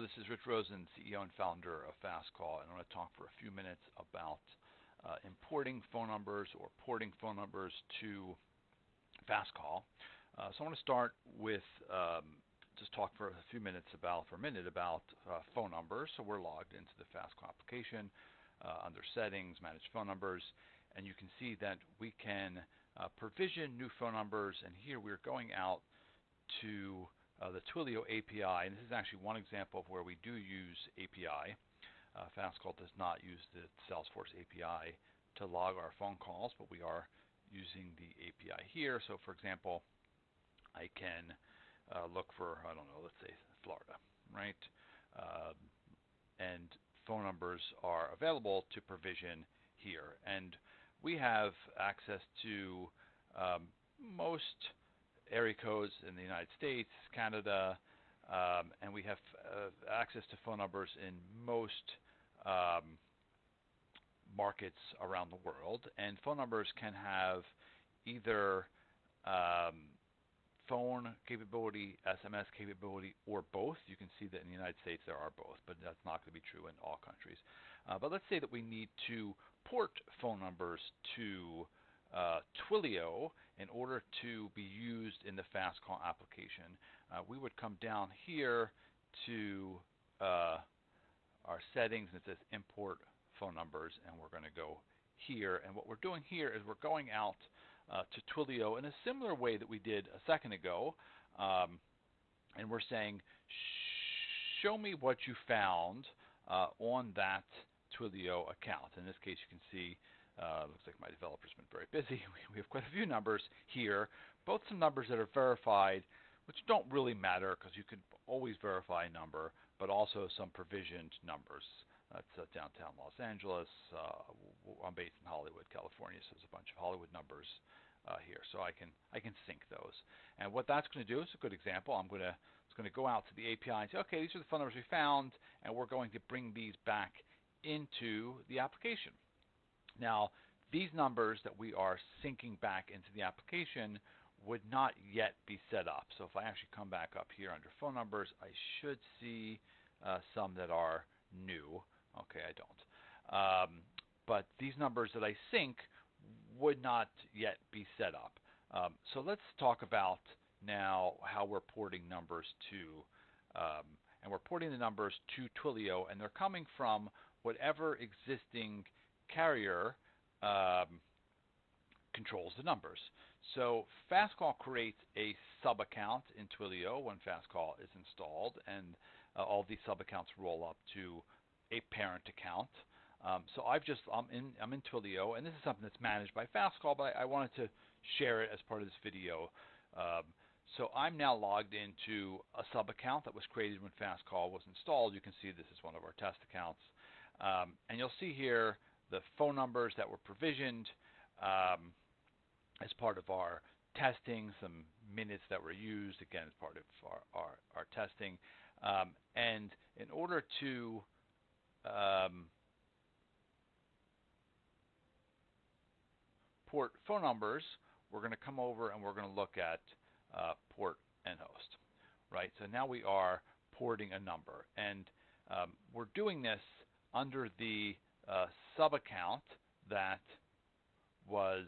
This is Rich Rosen, CEO and founder of Fastcall, and I want to talk for a few minutes about importing phone numbers or porting phone numbers to Fastcall. So I want to start with just talk for a few minutes about phone numbers. So we're logged into the Fastcall application under Settings, Manage Phone Numbers, and you can see that we can provision new phone numbers. And here we're going out to the Twilio API, and this is actually one example of where we do use API. Fastcall does not use the Salesforce API to log our phone calls, but we are using the API here. So for example, I can look for, I don't know, let's say Florida, right? And phone numbers are available to provision here. And we have access to most area codes in the United States, Canada, and we have access to phone numbers in most markets around the world. And phone numbers can have either phone capability, SMS capability, or both. You can see that in the United States there are both, but that's not going to be true in all countries. But let's say that we need to port phone numbers to Twilio in order to be used in the Fastcall application. We would come down here to our settings, and it says import phone numbers, and we're going to go here. And what we're doing here is we're going out to Twilio in a similar way that we did a second ago, and we're saying, show me what you found on that Twilio account. In this case, you can see looks like my developer's been very busy. We have quite a few numbers here, both some numbers that are verified, which don't really matter because you can always verify a number, but also some provisioned numbers. That's downtown Los Angeles. I'm based in Hollywood, California, so there's a bunch of Hollywood numbers here, so I can sync those. And what that's going to do is a good example. It's going to go out to the API and say, okay, these are the phone numbers we found, and we're going to bring these back into the application. Now, these numbers that we are syncing back into the application would not yet be set up. So if I actually come back up here under phone numbers, I should see some that are new. Okay, I don't. But these numbers that I sync would not yet be set up. So let's talk about now how we're porting numbers to, and we're porting the numbers to Twilio, and they're coming from whatever existing carrier controls the numbers. So Fastcall creates a sub-account in Twilio when Fastcall is installed, and all these sub-accounts roll up to a parent account. So I'm in Twilio, and this is something that's managed by Fastcall, but I wanted to share it as part of this video. So I'm now logged into a sub-account that was created when Fastcall was installed. You can see this is one of our test accounts. And you'll see here the phone numbers that were provisioned as part of our testing, some minutes that were used, again, as part of our testing. And in order to port phone numbers, we're going to come over and we're going to look at port and host. Right? So now we are porting a number, and we're doing this under the sub-account that was,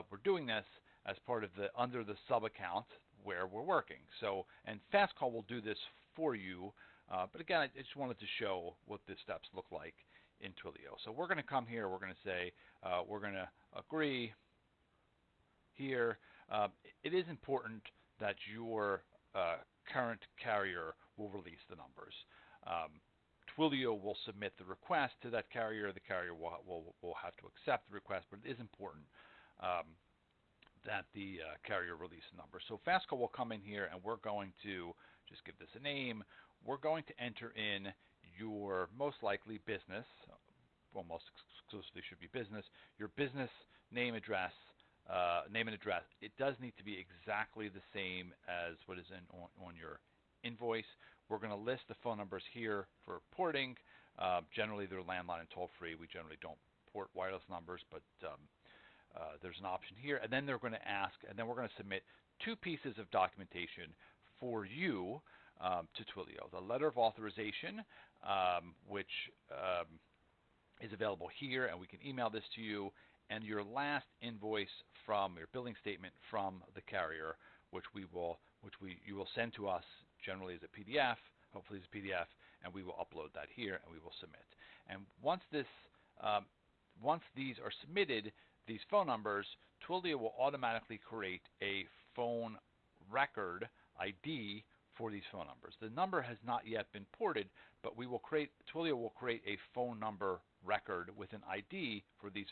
we're doing this as part of under the sub-account where we're working. So, and Fastcall will do this for you, but again, I just wanted to show what the steps look like in Twilio. So we're going to come here, we're going to say, we're going to agree here. It is important that your current carrier will release the numbers. Twilio will submit the request to that carrier. The carrier will have to accept the request, but it is important that the carrier release the number. So Fastcall will come in here, and we're going to just give this a name. We're going to enter in your most likely business, well, most exclusively should be business, your business name, address, name and address. It does need to be exactly the same as what is on your invoice. We're going to list the phone numbers here for porting. Generally, they're landline and toll-free. We generally don't port wireless numbers, but there's an option here. And then they're going to ask, and then we're going to submit 2 pieces of documentation for you to Twilio. The letter of authorization, which is available here, and we can email this to you, and your last invoice from your billing statement from the carrier, which you will send to us generally as a PDF, hopefully as a PDF, and we will upload that here and we will submit. And once these are submitted, these phone numbers, Twilio will automatically create a phone record ID for these phone numbers. The number has not yet been ported, but Twilio will create a phone number record with an ID for these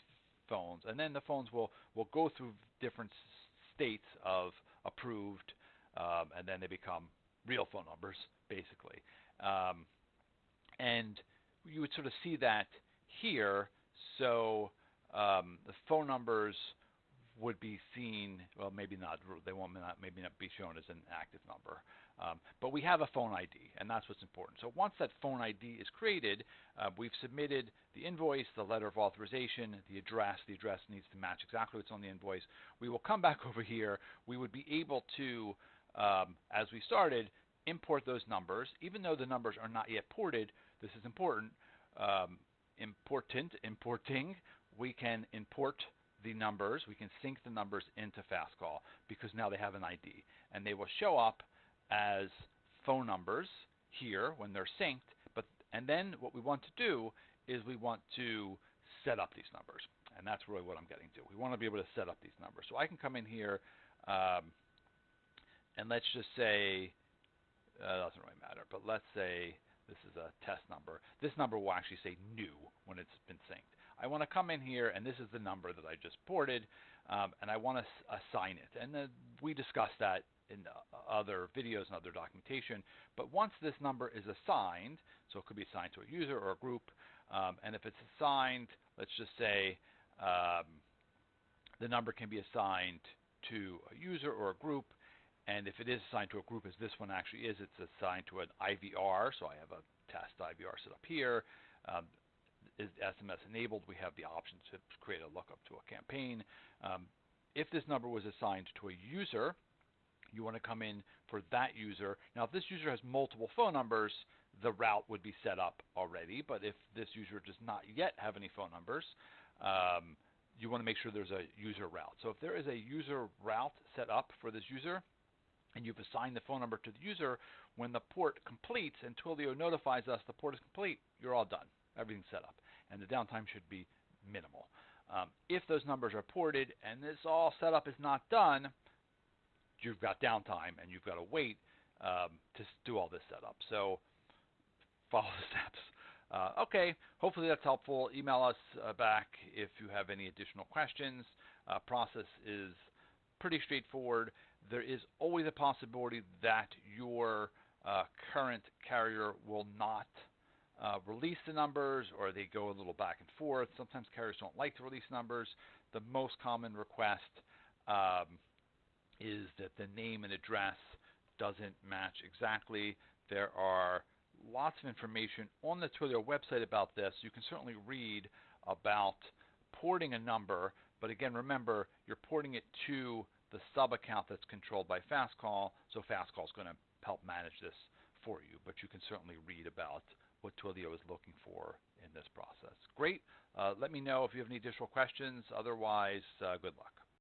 phones, and then the phones will go through different states of approved, and then they become real phone numbers, basically. And you would sort of see that here. So the phone numbers would be seen, well, maybe not, they won't maybe not be shown as an active number. But we have a phone ID, and that's what's important. So once that phone ID is created, we've submitted the invoice, the letter of authorization, the address. The address needs to match exactly what's on the invoice. We will come back over here. We would be able to, as we started, import those numbers. Even though the numbers are not yet ported, this is important, importing, we can import the numbers, we can sync the numbers into Fastcall because now they have an ID, and they will show up as phone numbers here when they're synced. And then what we want to do is we want to set up these numbers, and that's really what I'm getting to. We want to be able to set up these numbers. So I can come in here, and let's just say, doesn't really matter, but let's say this is a test number. This number will actually say new when it's been synced. I want to come in here, and this is the number that I just ported, and I want to assign it. And we discussed that in other videos and other documentation. But once this number is assigned, so it could be assigned to a user or a group, and if it's assigned, let's just say the number can be assigned to a user or a group, and if it is assigned to a group, as this one actually is, it's assigned to an IVR, so I have a test IVR set up here. Is SMS enabled, we have the option to create a lookup to a campaign. If this number was assigned to a user, you want to come in for that user. Now, if this user has multiple phone numbers, the route would be set up already, but if this user does not yet have any phone numbers, you want to make sure there's a user route. So if there is a user route set up for this user, and you've assigned the phone number to the user, when the port completes and Twilio notifies us the port is complete, you're all done. Everything's set up, and the downtime should be minimal. If those numbers are ported and this all setup is not done, you've got downtime, and you've got to wait to do all this setup. So follow the steps. Okay, hopefully that's helpful. Email us back if you have any additional questions. Process is pretty straightforward. There is always a possibility that your current carrier will not release the numbers, or they go a little back and forth. Sometimes carriers don't like to release numbers. The most common request is that the name and address doesn't match exactly. There are lots of information on the Twilio website about this. You can certainly read about porting a number, but again, remember, you're porting it to the sub-account that's controlled by Fastcall, so Fastcall is going to help manage this for you, but you can certainly read about what Twilio is looking for in this process. Great. Let me know if you have any additional questions. Otherwise, good luck.